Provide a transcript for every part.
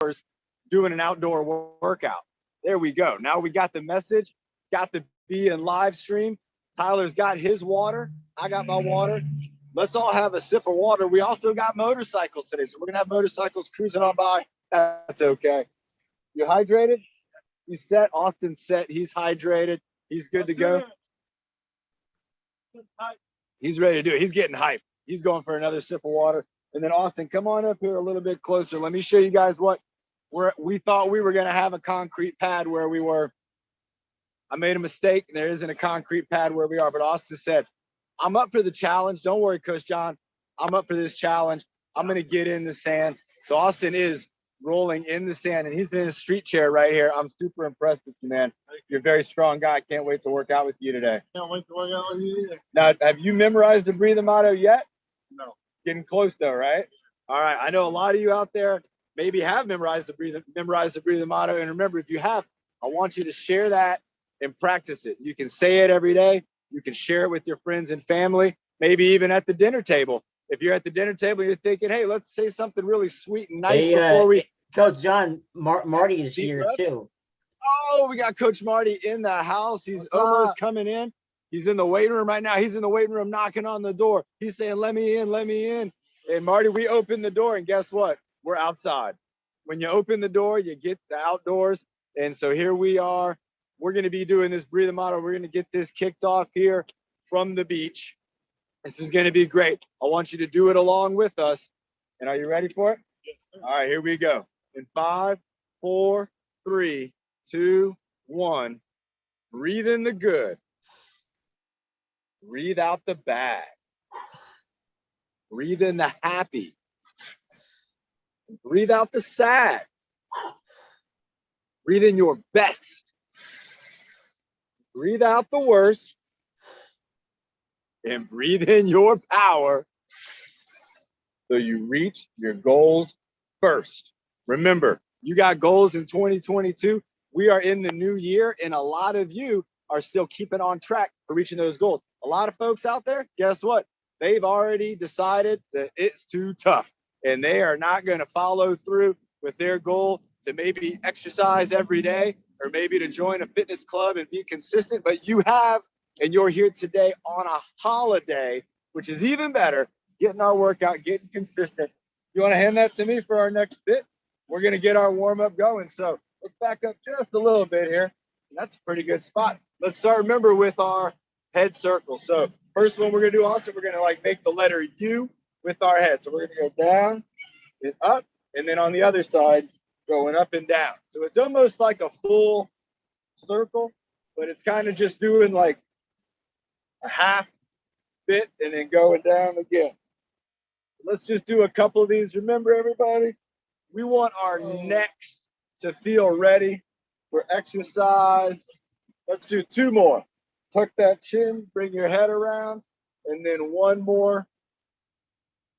hours doing an outdoor workout. There we go. Now we got the message, got the be in live stream. Tyler's got his water. I got my water. Let's all have a sip of water. We also got motorcycles today, so we're gonna have motorcycles cruising on by. That's okay. You hydrated? He's set. Austin's set. He's hydrated. He's good to go. He's ready to do it. He's getting hyped. He's going for another sip of water. And then Austin, come on up here a little bit closer. Let me show you guys what we thought we were going to have a concrete pad where we were. I made a mistake. There isn't a concrete pad where we are. But Austin said, I'm up for the challenge. Don't worry, Coach John. I'm up for this challenge. I'm going to get in the sand. So Austin is rolling in the sand, and he's in his street chair right here. I'm super impressed with you, man. You're a very strong guy. Can't wait to work out with you today. Can't wait to work out with you either. Now, have you memorized the breathing motto yet? No. Getting close though, right? All right. I know a lot of you out there maybe have memorized the breathing motto. And remember, if you have, I want you to share that and practice it. You can say it every day. You can share it with your friends and family, maybe even at the dinner table. If you're at the dinner table, you're thinking, hey, let's say something really sweet and nice before we. Coach John, Marty is here too. Oh, we got Coach Marty in the house. He's almost coming in. He's in the waiting room right now. He's in the waiting room knocking on the door. He's saying, let me in, let me in. And Marty, we open the door, and guess what? We're outside. When you open the door, you get the outdoors. And so here we are. We're going to be doing this breathing motto. We're going to get this kicked off here from the beach. This is going to be great. I want you to do it along with us. And are you ready for it? Yes, sir. All right, here we go. In 5, 4, 3, 2, 1. Breathe in the good. Breathe out the bad. Breathe in the happy. Breathe out the sad. Breathe in your best. Breathe out the worst. And breathe in your power so you reach your goals first. Remember, you got goals in 2022. We are in the new year, and a lot of you are still keeping on track for reaching those goals. A lot of folks out there, guess what? They've already decided that it's too tough, and they are not going to follow through with their goal to maybe exercise every day or maybe to join a fitness club and be consistent. But you have, and you're here today on a holiday, which is even better, getting our workout, getting consistent. You want to hand that to me for our next bit? We're going to get our warm-up going. So let's back up just a little bit here. That's a pretty good spot. Let's start, remember, with our head circle. So first one we're going to do also, we're going to like make the letter U with our head. So we're going to go down and up, and then on the other side, going up and down. So it's almost like a full circle, but it's kind of just doing like a half bit and then going down again. Let's just do a couple of these. Remember, everybody, we want our neck to feel ready for exercise. Let's do 2 more. Tuck that chin, bring your head around, and then 1 more.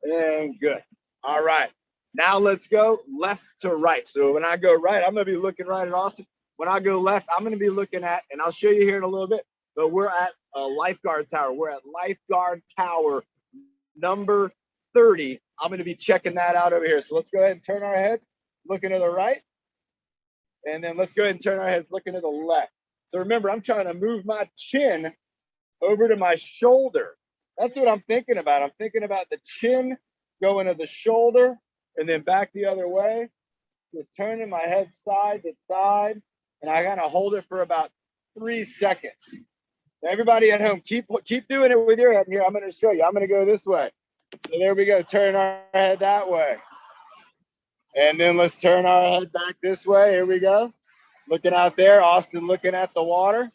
And good. All right. Now let's go left to right. So when I go right, I'm going to be looking right at Austin. When I go left, I'm going to be looking at, and I'll show you here in a little bit, but we're at a Lifeguard Tower. We're at Lifeguard Tower number 30. I'm going to be checking that out over here. So let's go ahead and turn our heads, looking to the right. And then let's go ahead and turn our heads, looking to the left. So remember, I'm trying to move my chin over to my shoulder. That's what I'm thinking about. I'm thinking about the chin going to the shoulder and then back the other way. Just turning my head side to side. And I kind of hold it for about 3 seconds. Now, everybody at home, keep doing it with your head here. I'm going to show you. I'm going to go this way. So there we go. Turn our head that way. And then let's turn our head back this way. Here we go. Looking out there. Austin looking at the water.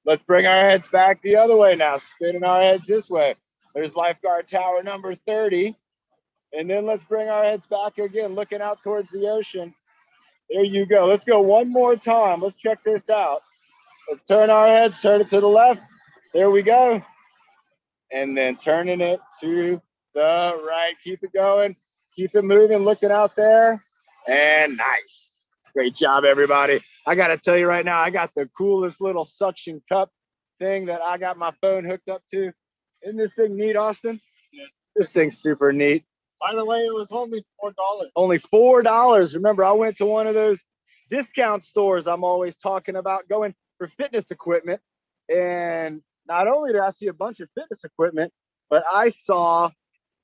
Let's bring our heads back the other way now. Spinning our heads this way. There's Lifeguard Tower number 30. And then let's bring our heads back again, looking out towards the ocean. There you go. Let's go one more time. Let's check this out. Let's turn our heads, turn it to the left. There we go. And then turning it to the right. Keep it going. Keep it moving, looking out there. And nice. Great job, everybody. I got to tell you right now, I got the coolest little suction cup thing that I got my phone hooked up to. Isn't this thing neat, Austin? Yeah. This thing's super neat. By the way, it was only $4. Only $4. Remember, I went to one of those discount stores I'm always talking about, going for fitness equipment. And not only did I see a bunch of fitness equipment, but I saw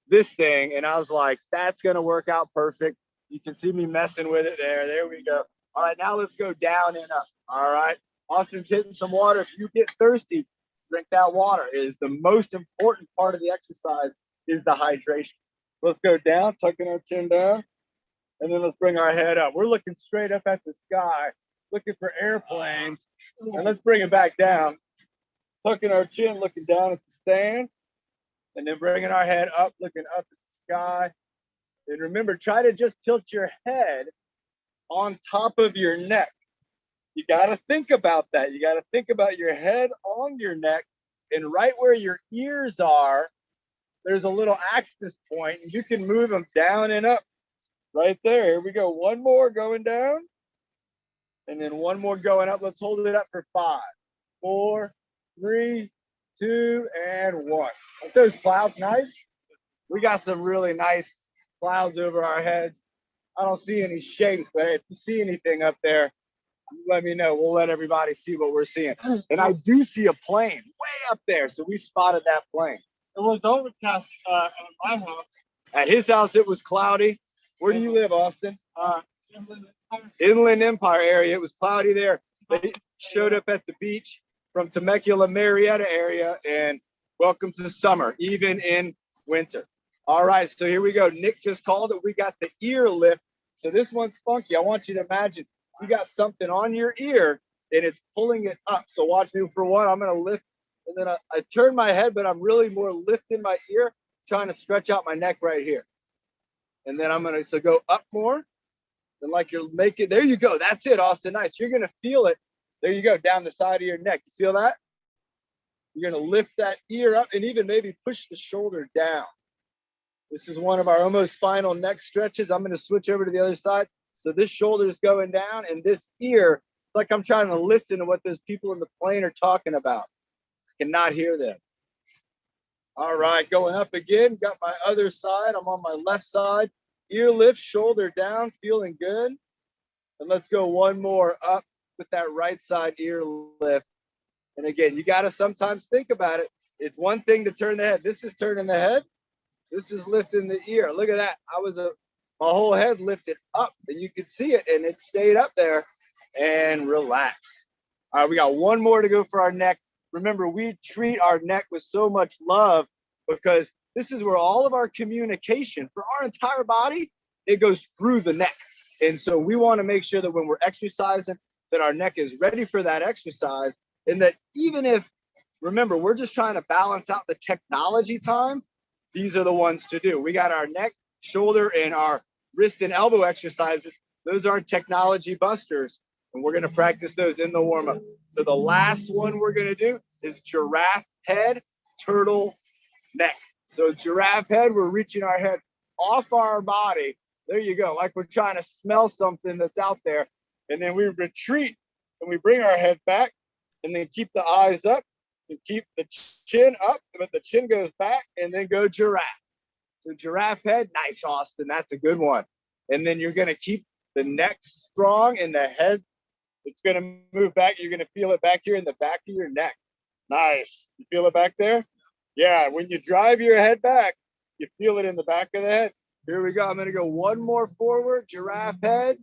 this thing and I was like, that's going to work out perfect. You can see me messing with it there. There we go. All right, now let's go down and up. All right. Austin's hitting some water. If you get thirsty, drink that water. It is the most important part of the exercise is the hydration. Let's go down, tucking our chin down, and then let's bring our head up. We're looking straight up at the sky, looking for airplanes, and let's bring it back down, tucking our chin, looking down at the stand, and then bringing our head up, looking up at the sky. And remember, try to just tilt your head on top of your neck. You got to think about that. You got to think about your head on your neck, and right where your ears are, there's a little axis point, and you can move them down and up right there. Here we go. One more going down, and then one more going up. Let's hold it up for 5, 4, 3, 2, and 1. Aren't those clouds nice? We got some really nice clouds over our heads. I don't see any shapes, but if you see anything up there, let me know. We'll let everybody see what we're seeing. And I do see a plane way up there, so we spotted that plane. It was overcast at my house. At his house, it was cloudy. Where do you live, Austin? Inland Inland Empire area. It was cloudy there. They showed up at the beach from Temecula, Marietta area, and welcome to summer, even in winter. All right, so here we go. Nick just called it. We got the ear lift. So this one's funky. I want you to imagine you got something on your ear and it's pulling it up. So watch me for one. I'm going to lift, and then I turn my head, but I'm really more lifting my ear, trying to stretch out my neck right here. And then I'm going to go up more. And like you're making, there you go. That's it, Austin. Nice. You're going to feel it. There you go, down the side of your neck. You feel that? You're going to lift that ear up and even maybe push the shoulder down. This is one of our almost final neck stretches. I'm going to switch over to the other side. So this shoulder is going down, and this ear, it's like I'm trying to listen to what those people in the plane are talking about. I cannot hear them. All right, going up again. Got my other side. I'm on my left side. Ear lift, shoulder down, feeling good. And let's go one more up with that right side ear lift. And again, you got to sometimes think about it. It's one thing to turn the head. This is turning the head. This is lifting the ear. Look at that. My whole head lifted up, and you could see it, and it stayed up there. And relax. All right, we got one more to go for our neck. Remember, we treat our neck with so much love because this is where all of our communication for our entire body, it goes through the neck. And so we want to make sure that when we're exercising, that our neck is ready for that exercise. And that even if, remember, we're just trying to balance out the technology time, these are the ones to do. We got our neck, shoulder, and our wrist and elbow exercises. Those are technology busters, and we're going to practice those in the warm-up. So the last one we're going to do is giraffe head, turtle neck. So giraffe head, we're reaching our head off our body. There you go, like we're trying to smell something that's out there. And then we retreat, and we bring our head back, and then keep the eyes up, and keep the chin up, but the chin goes back, and then go giraffe. So giraffe head, nice, Austin. That's a good one. And then you're going to keep the neck strong and the head, it's going to move back. You're going to feel it back here in the back of your neck. Nice. You feel it back there? Yeah. When you drive your head back, you feel it in the back of the head. Here we go. I'm going to go one more forward, giraffe head,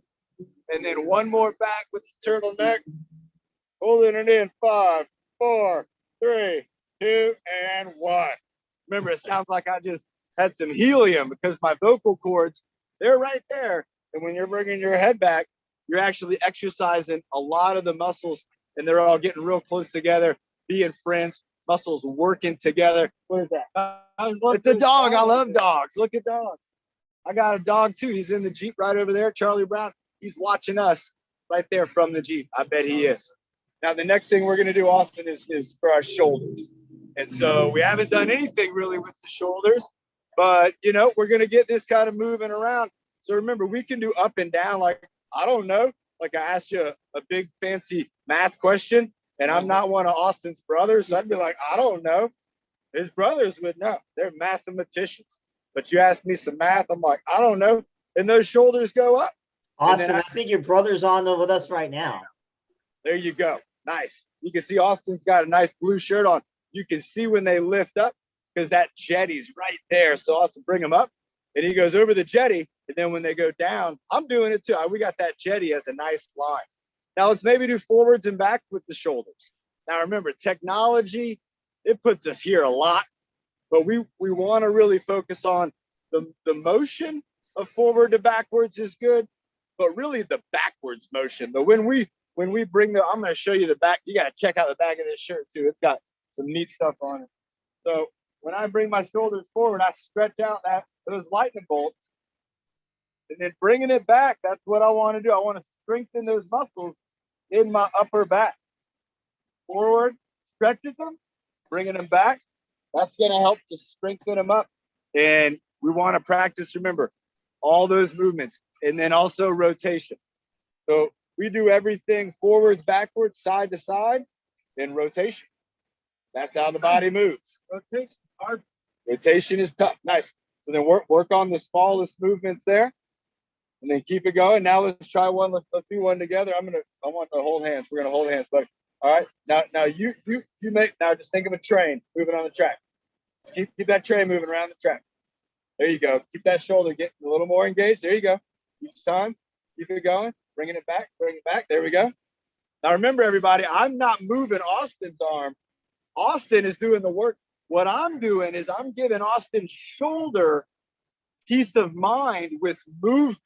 and then one more back with the turtleneck. Holding it in 5, 4, 3, 2, and 1. Remember, it sounds like I just had some helium because my vocal cords, they're right there. And when you're bringing your head back, you're actually exercising a lot of the muscles, and they're all getting real close together, being friends, muscles working together. What is that? It's a dog. I love dogs. Look at dogs. I got a dog too. He's in the Jeep right over there, Charlie Brown. He's watching us right there from the Jeep. I bet he is. Now, the next thing we're going to do, Austin, is for our shoulders. And so we haven't done anything really with the shoulders, but, you know, we're going to get this kind of moving around. So remember, we can do up and down. Like, I don't know, like I asked you a big fancy math question, and I'm not one of Austin's brothers. So I'd be like, I don't know. His brothers would know. They're mathematicians. But you ask me some math, I'm like, I don't know. And those shoulders go up. Austin, I think your brother's on with us right now. There you go. Nice. You can see Austin's got a nice blue shirt on. You can see when they lift up because that jetty's right there. So Austin, bring him up. And he goes over the jetty. And then when they go down, I'm doing it too. We got that jetty as a nice line. Now let's maybe do forwards and back with the shoulders. Now remember, technology, it puts us here a lot. But we want to really focus on the motion of forward to backwards is good. But really the backwards motion. But when we bring I'm going to show you the back. You got to check out the back of this shirt too. It's got some neat stuff on it. So when I bring my shoulders forward, I stretch out those lightning bolts. And then bringing it back, that's what I want to do. I want to strengthen those muscles in my upper back. Forward, stretches them, bringing them back. That's going to help to strengthen them up. And we want to practice, remember, all those movements. And then also rotation. So we do everything forwards, backwards, side to side, and rotation. That's how the body moves. Rotation hard. Rotation is tough. Nice. So then work on the smallest movements there. And then keep it going. Now let's try one. Let's do one together. I want to hold hands. We're gonna hold hands, buddy. All right. Now you just think of a train moving on the track. Keep that train moving around the track. There you go. Keep that shoulder getting a little more engaged. There you go. Each time, keep it going. Bringing it back. Bring it back. There we go. Now remember, everybody, I'm not moving Austin's arm. Austin is doing the work. What I'm doing is I'm giving Austin's shoulder peace of mind with movement.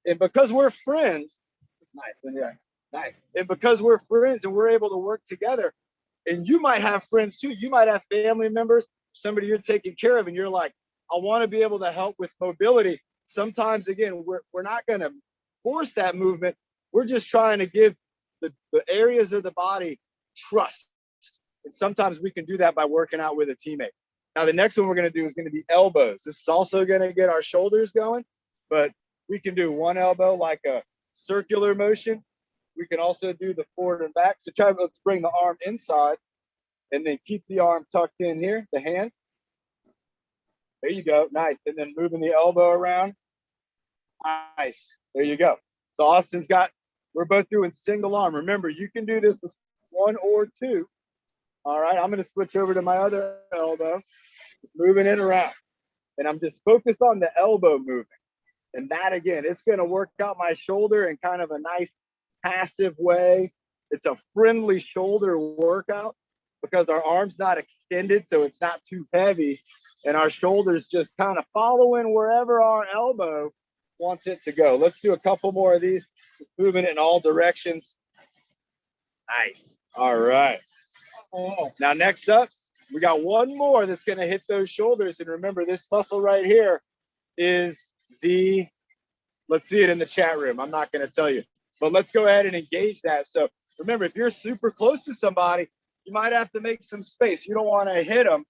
And because we're friends, nice. And because we're friends and we're able to work together, and you might have friends too. You might have family members, somebody you're taking care of, and you're like, I want to be able to help with mobility. Sometimes, again, we're not going to force that movement. We're just trying to give the areas of the body trust. And sometimes we can do that by working out with a teammate. Now, the next one we're going to do is going to be elbows. This is also going to get our shoulders going, but we can do one elbow like a circular motion. We can also do the forward and back. So let's bring the arm inside and then keep the arm tucked in here, the hand. There you go. Nice. And then moving the elbow around. Nice. There you go. So we're both doing single arm. Remember, you can do this with one or two. All right. I'm going to switch over to my other elbow. Just moving it around. And I'm just focused on the elbow movement. And that, again, it's going to work out my shoulder in kind of a nice passive way. It's a friendly shoulder workout because our arm's not extended, so it's not too heavy. And our shoulder's just kind of following wherever our elbow wants it to go. Let's do a couple more of these, just moving it in all directions. Nice. All right. Now, next up, we got one more that's going to hit those shoulders. And remember, this muscle right here is let's see it in the chat room. I'm not going to tell you, but let's go ahead and engage that. So remember, if you're super close to somebody, you might have to make some space. You don't want to hit them,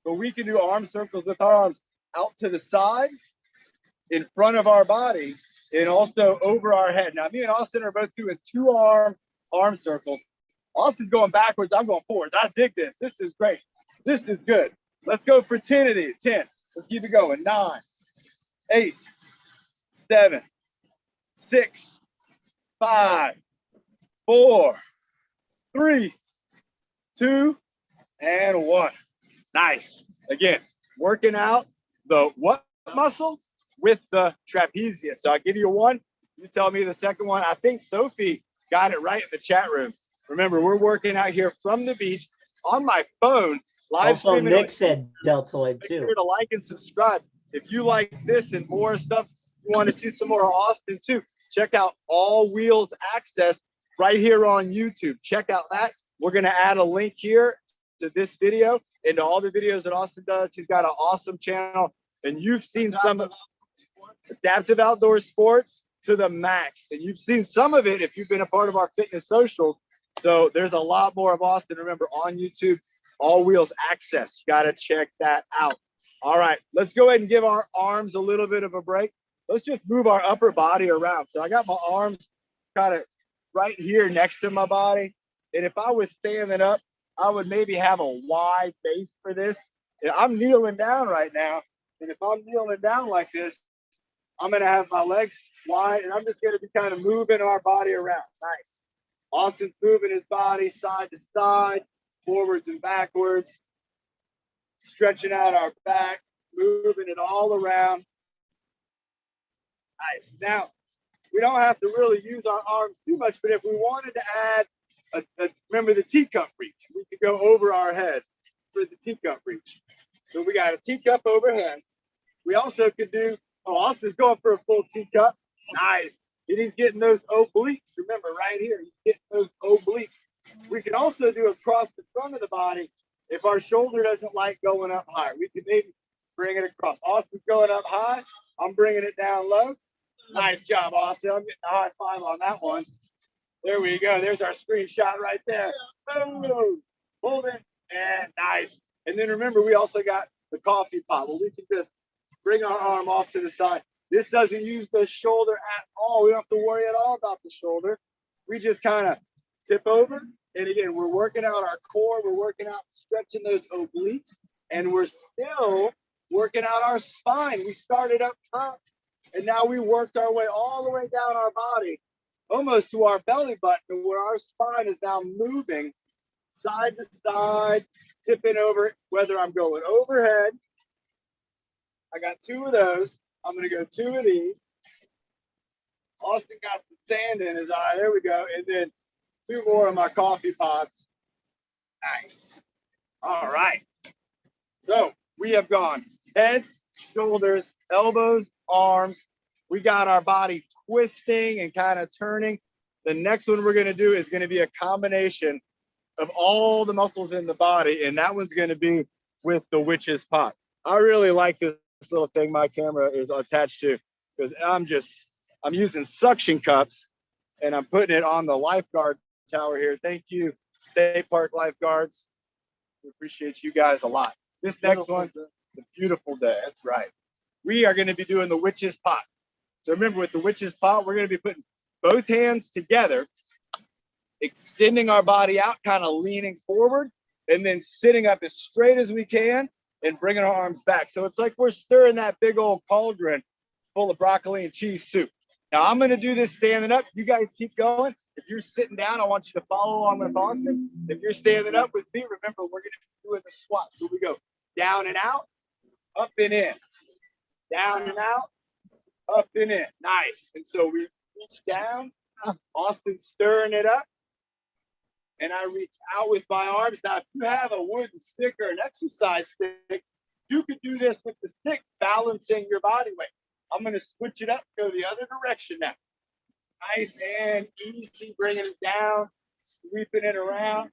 but we can do arm circles with our arms out to the side, in front of our body, and also over our head. Now, me and Austin are both doing two-arm arm circles. Austin's going backwards. I'm going forwards. I dig this. This is great. This is good. Let's go for 10 of these. 10. Let's keep it going. 9, 8, 7, 6, 5, 4, 3, 2, and 1. Nice. Again, working out the what muscle with the trapezius. So I'll give you one. You tell me the second one. I think Sophie got it right in the chat rooms. Remember, we're working out here from the beach on my phone. Live also, streaming. Nick said deltoid too. Make sure to like and subscribe. If you like this and more stuff, you want to see some more Austin too, check out All Wheels Access right here on YouTube. Check out that. We're going to add a link here to this video and to all the videos that Austin does. He's got an awesome channel, and you've seen some of Adaptive Outdoor Sports to the max. And you've seen some of it if you've been a part of our fitness socials. So there's a lot more of Austin. Remember, on YouTube, All Wheels Access. You got to check that out. All right, let's go ahead and give our arms a little bit of a break. Let's just move our upper body around. So I got my arms kind of right here next to my body. And if I was standing up, I would maybe have a wide base for this. And I'm kneeling down right now, And if I'm kneeling down like this, I'm going to have my legs wide, and I'm just going to be kind of moving our body around. Nice. Austin's moving his body side to side, forwards and backwards, stretching out our back, moving it all around. Nice. Now, we don't have to really use our arms too much, but if we wanted to add, remember the teacup reach, we could go over our head for the teacup reach. So we got a teacup overhead. We also could do, Austin's going for a full teacup. Nice. And he's getting those obliques. Remember, right here, he's getting those obliques. We can also do across the front of the body if our shoulder doesn't like going up high. We can maybe bring it across. Austin's going up high. I'm bringing it down low. Nice job, Austin. I'm getting a high five on that one. There we go. There's our screenshot right there. Boom. Hold it. And nice. And then remember, we also got the coffee pot where we can just bring our arm off to the side. This doesn't use the shoulder at all. We don't have to worry at all about the shoulder. We just kind of tip over. And again, we're working out our core. We're working out, stretching those obliques. And we're still working out our spine. We started up front. And now we worked our way all the way down our body, almost to our belly button, where our spine is now moving side to side, tipping over, whether I'm going overhead. I got 2 of those. I'm going to go 2 of these. Austin got some sand in his eye. There we go. And then 2 more of my coffee pots. Nice. All right. So we have gone head, shoulders, elbows, arms. We got our body twisting and kind of turning. The next one we're going to do is going to be a combination of all the muscles in the body, and that one's going to be with the witch's pot. I really like this little thing my camera is attached to, because I'm using suction cups and I'm putting it on the Lifeguard Tower here. Thank you, State Park Lifeguards. We appreciate you guys a lot. This next one, it's a beautiful day. That's right. We are going to be doing the witch's pot. So remember, with the witch's pot, we're going to be putting both hands together, extending our body out, kind of leaning forward, and then sitting up as straight as we can and bringing our arms back. So it's like we're stirring that big old cauldron full of broccoli and cheese soup. Now, I'm going to do this standing up. You guys keep going. If you're sitting down, I want you to follow along with Austin. If you're standing up with me, remember, we're going to be doing the squat. So we go down and out, up and in, down and out, up and in. Nice. And so we reach down, Austin stirring it up, and I reach out with my arms. Now, if you have a wooden stick or an exercise stick, you could do this with the stick, balancing your body weight. I'm going to switch it up, go the other direction now. Nice and easy, bringing it down, sweeping it around.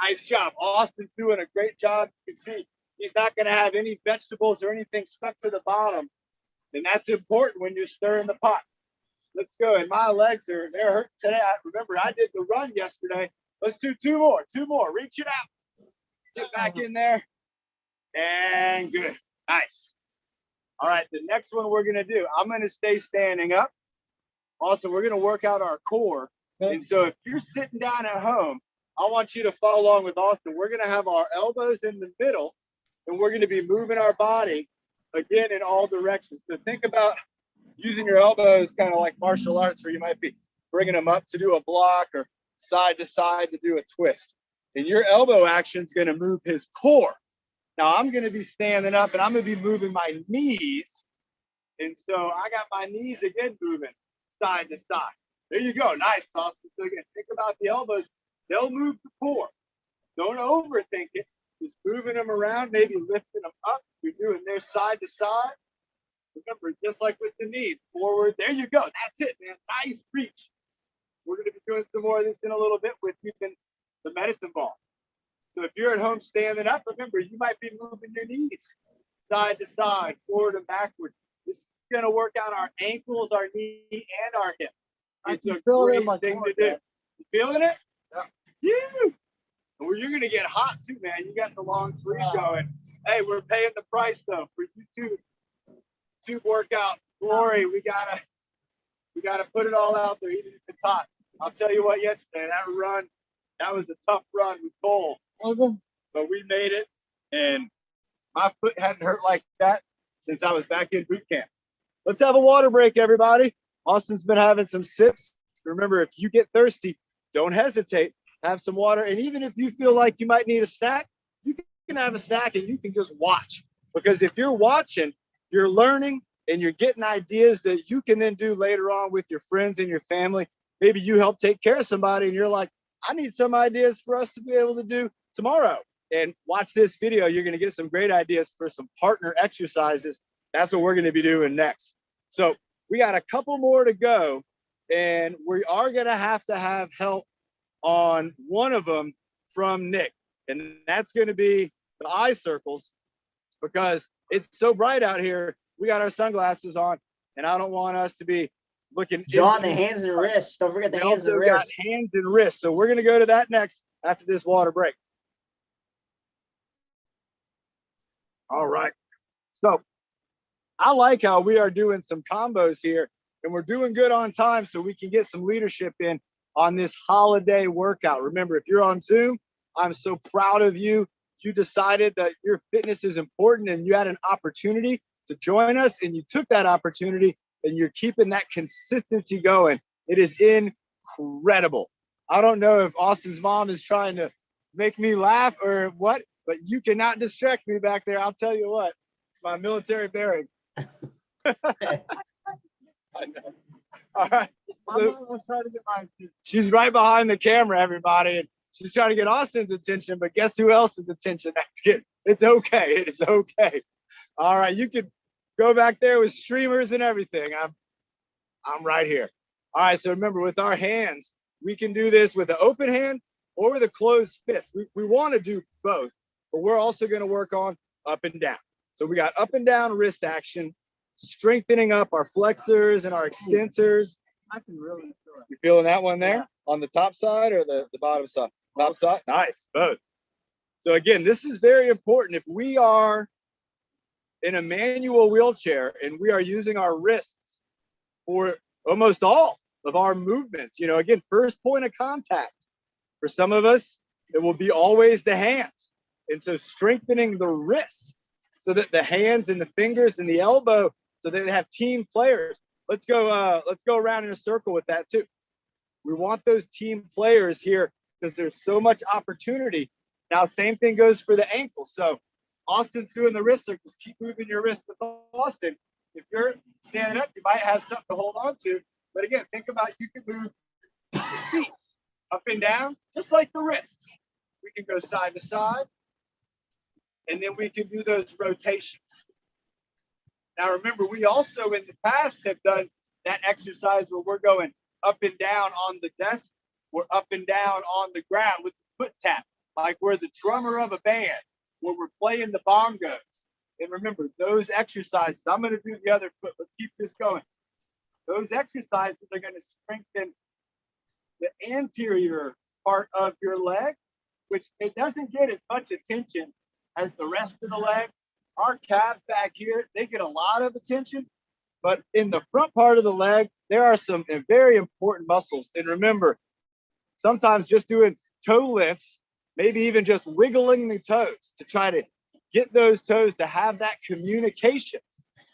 Nice job. Austin's doing a great job. You can see he's not going to have any vegetables or anything stuck to the bottom. And that's important when you're stirring the pot. Let's go. And my legs they're hurt today. Remember, I did the run yesterday. Let's do 2 more. 2 more. Reach it out. Get back in there. And good. Nice. All right. The next one we're going to do, I'm going to stay standing up. Also, we're going to work out our core. And so if you're sitting down at home, I want you to follow along with Austin. We're going to have our elbows in the middle, and we're going to be moving our body, again, in all directions. So think about using your elbows kind of like martial arts, where you might be bringing them up to do a block or side to side to do a twist. And your elbow action is going to move his core. Now, I'm going to be standing up, and I'm going to be moving my knees. And so I got my knees again moving side to side. There you go. Nice, Austin. So again, think about the elbows. They'll move the core. Don't overthink it. Just moving them around, maybe lifting them up. You're doing this side to side. Remember, just like with the knees, forward. There you go. That's it, man. Nice reach. We're going to be doing some more of this in a little bit with using the medicine ball. So if you're at home standing up, remember, you might be moving your knees side to side, forward and backward. This is going to work out our ankles, our knee, and our hip. It's a great thing to do. You feeling it? Yeah. Well, you're going to get hot too, man. You got the long sleeves going. Hey, we're paying the price, though, for YouTube workout glory. We gotta put it all out there, even if it's hot. I'll tell you what, yesterday, that was a tough run with Cole. But we made it, and my foot hadn't hurt like that since I was back in boot camp. Let's have a water break, everybody. Austin's been having some sips. Remember, if you get thirsty, don't hesitate. Have some water. And even if you feel like you might need a snack, you can have a snack and you can just watch. Because if you're watching, you're learning and you're getting ideas that you can then do later on with your friends and your family. Maybe you help take care of somebody and you're like, I need some ideas for us to be able to do tomorrow. And watch this video. You're going to get some great ideas for some partner exercises. That's what we're going to be doing next. So we got a couple more to go, and we are going to have help on one of them from Nick. And that's going to be the eye circles, because it's so bright out here. We got our sunglasses on, and I don't want us to be looking. John, the hands and wrists. Don't forget the hands and wrists. Hands and wrists. So we're going to go to that next after this water break. All right. So I like how we are doing some combos here, and we're doing good on time so we can get some leadership in on this holiday workout. Remember, if you're on Zoom, I'm so proud of you. You decided that your fitness is important and you had an opportunity to join us, and you took that opportunity and you're keeping that consistency going. It is incredible. I don't know if Austin's mom is trying to make me laugh or what, but you cannot distract me back there. I'll tell you what, it's my military bearing. I know. All right. So she's right behind the camera, everybody, and she's trying to get Austin's attention, but guess who else's attention? It's okay. It is okay. All right, you can go back there with streamers and everything. I'm right here. All right, so remember, with our hands, we can do this with an open hand or with a closed fist. We want to do both, but we're also going to work on up and down. So we got up and down wrist action, strengthening up our flexors and our extensors. I can really feel it. You feeling that one there? On the top side or the bottom side? Top side? Nice, both. So again, this is very important. If we are in a manual wheelchair and we are using our wrists for almost all of our movements, again, first point of contact. For some of us, it will be always the hands. And so strengthening the wrist so that the hands and the fingers and the elbow, so that they have team players. Let's go around in a circle with that too. We want those team players here because there's so much opportunity. Now, same thing goes for the ankle. So Austin's doing the wrist circles. Keep moving your wrist with Austin. If you're standing up, you might have something to hold on to. But again, think about, you can move your feet up and down, just like the wrists. We can go side to side, and then we can do those rotations. Now, remember, we also in the past have done that exercise where we're going up and down on the desk. We're up and down on the ground with the foot tap, like we're the drummer of a band, where we're playing the bongos. And remember, those exercises, I'm going to do the other foot. Let's keep this going. Those exercises are going to strengthen the anterior part of your leg, which it doesn't get as much attention as the rest of the leg. Our calves back here, they get a lot of attention, but in the front part of the leg, there are some very important muscles. And remember, sometimes just doing toe lifts, maybe even just wiggling the toes to try to get those toes to have that communication.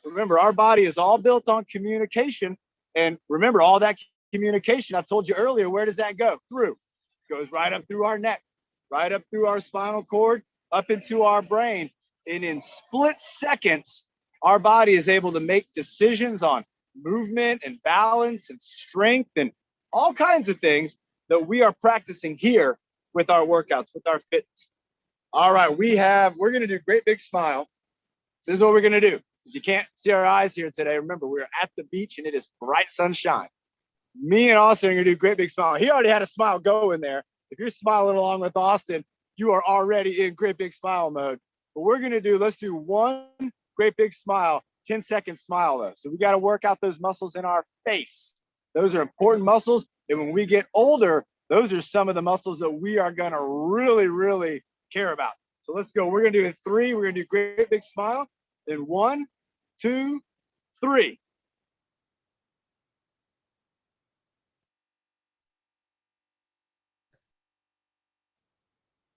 Remember, our body is all built on communication. And remember, all that communication, I told you earlier, where does that go? Through. It goes right up through our neck, right up through our spinal cord, up into our brain. And in split seconds, our body is able to make decisions on movement and balance and strength and all kinds of things that we are practicing here with our workouts, with our fitness. All right, we're going to do great big smile. This is what we're going to do. Because you can't see our eyes here today. Remember, we're at the beach and it is bright sunshine. Me and Austin are going to do great big smile. He already had a smile go in there. If you're smiling along with Austin, you are already in great big smile mode. But we're going to let's do one great big smile, 10-second smile though. So we got to work out those muscles in our face. Those are important muscles. And when we get older, those are some of the muscles that we are going to really, really care about. So let's go. We're going to do in 3. We're going to do great big smile. Then 1, 2, 3.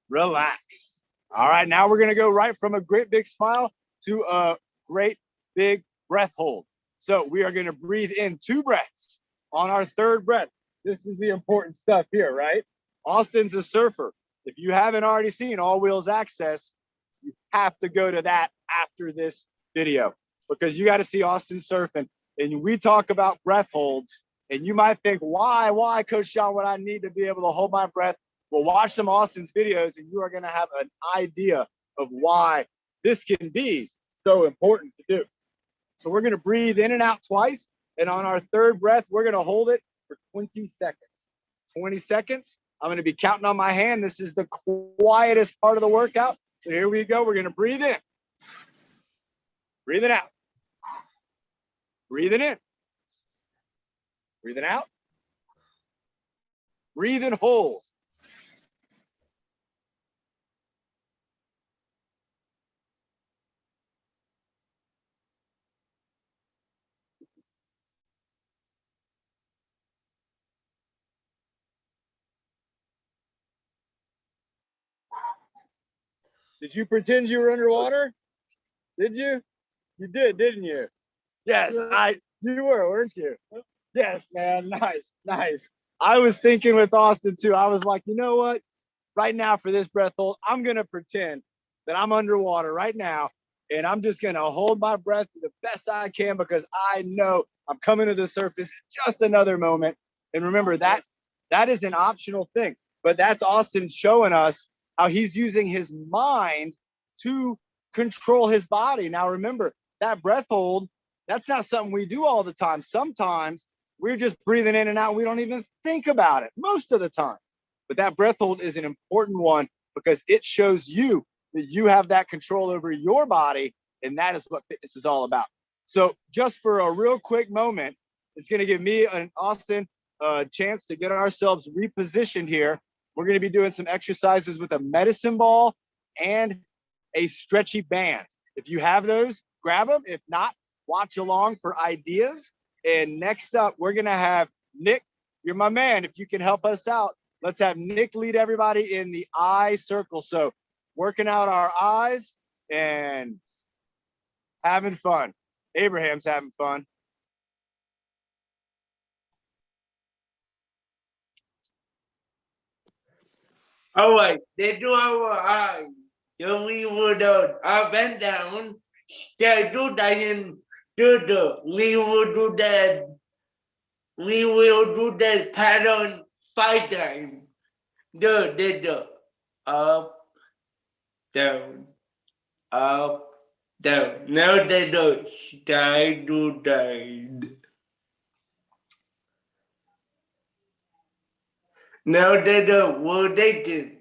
Relax. All right, now we're going to go right from a great big smile to a great big breath hold. So we are going to breathe in 2 breaths. On our 3rd breath, this is the important stuff here, right? Austin's a surfer. If you haven't already seen All Wheels Access, you have to go to that after this video because you got to see Austin surfing. And we talk about breath holds. And you might think, why, Coach Sean, would I need to be able to hold my breath? Well, watch some Austin's videos and you are going to have an idea of why this can be so important to do. So we're going to breathe in and out twice. And on our 3rd breath, we're going to hold it for 20 seconds. 20 seconds. I'm going to be counting on my hand. This is the quietest part of the workout. So here we go. We're going to breathe in. Breathing out. Breathing in. Breathing out. Breathe and hold. Did you pretend you were underwater? Did you? You did, didn't you? Yes, you were, weren't you? Yes, man. Nice. I was thinking with Austin too. I was like, you know what? Right now for this breath hold, I'm going to pretend that I'm underwater right now. And I'm just going to hold my breath the best I can because I know I'm coming to the surface in just another moment. And remember that is an optional thing. But that's Austin showing us how he's using his mind to control his body. Now, remember, that breath hold, that's not something we do all the time. Sometimes we're just breathing in and out. We don't even think about it most of the time. But that breath hold is an important one because it shows you that you have that control over your body. And that is what fitness is all about. So just for a real quick moment, it's going to give me and Austin a chance to get ourselves repositioned here. We're going to be doing some exercises with a medicine ball and a stretchy band. If you have those, grab them. If not, watch along for ideas. And next up, we're going to have Nick. You're my man. If you can help us out, let's have Nick lead everybody in the eye circle. So working out our eyes and having fun. Abraham's having fun. All right, they do our eyes. So we would up and down. They do that in we will do that. We will do that pattern 5 times. The up, down, up, down. Now they do side to side. Now they do rotated.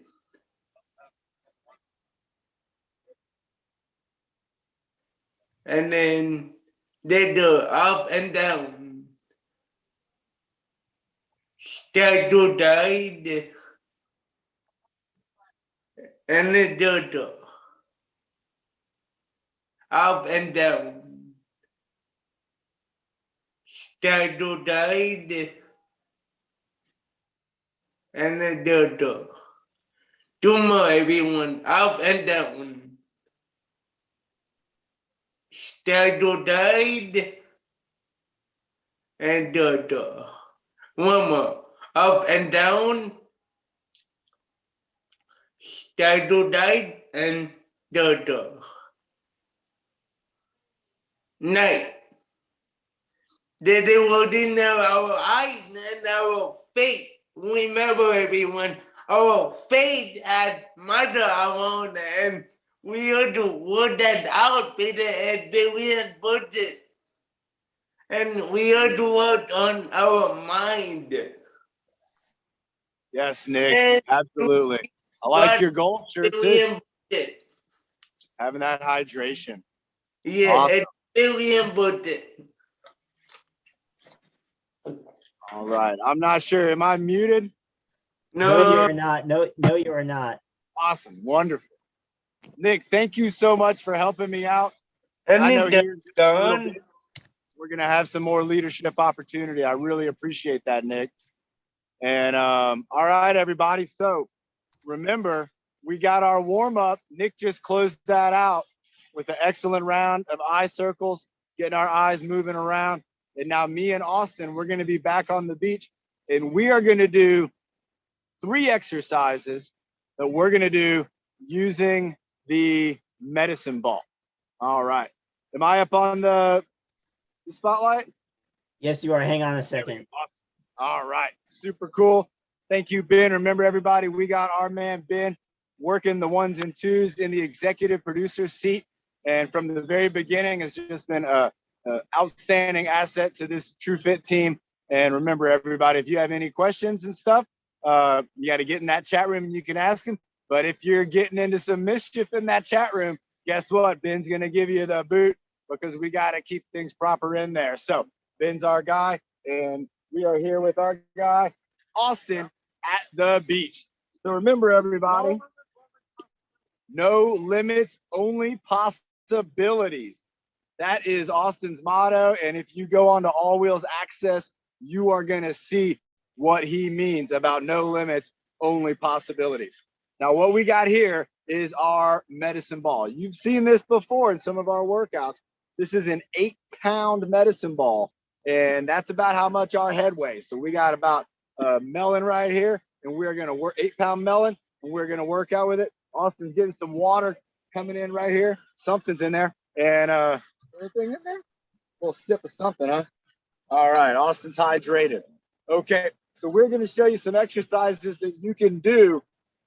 And then they do up and down. Side to side. And then do up and down. Side to side. And then do. 2 more, everyone. Up and down. Side to side. And do. 1 more. Up and down. Side to side. And do. Night. They were in our eyes and our face. Remember, everyone, our face had mother around and we had to work that out, Peter, and we had put it. And we had to work on our mind. Yes, Nick, And absolutely. I like your gold shirt too. Having that hydration. Yeah, Awesome. it's really important. All right. I'm not sure. Am I muted? No, No, you're not. No, you are not. Awesome. Wonderful. Nick, thank you so much for helping me out. and I know it's here in just a little done. bit, we're going to have some more leadership opportunity. I really appreciate that, Nick. And all right, everybody. So remember, we got our warm up. Nick just closed that out with an excellent round of eye circles. getting our eyes moving around. And now me and Austin, we're going to be back on the beach, and we are going to do 3 exercises that we're going to do using the medicine ball. All right. Am I up on the spotlight? Yes, you are. Hang on a second. All right. Super cool. Thank you, Ben. Remember, everybody, we got our man, Ben, working the 1s and 2s in the executive producer seat. And from the very beginning, has just been a outstanding asset to this True Fit team. And remember, everybody, if you have any questions and stuff, you got to get in that chat room and you can ask him. But if you're getting into some mischief in that chat room, guess what? Ben's going to give you the boot because we got to keep things proper in there. So Ben's our guy, and we are here with our guy, Austin, at the beach. So remember, everybody, no limits, only possibilities. That is Austin's motto. And if you go on to All Wheels Access, you are going to see what he means about no limits, only possibilities. Now, what we got here is our medicine ball. You've seen this before in some of our workouts. This is an 8-pound medicine ball, and that's about how much our head weighs. So we got about a melon right here, and we're going to work 8-pound melon, and we're going to work out with it. Austin's getting some water coming in right here. Something's in there. And anything in there? A little sip of something, huh? All right, Austin's hydrated. Okay, so we're going to show you some exercises that you can do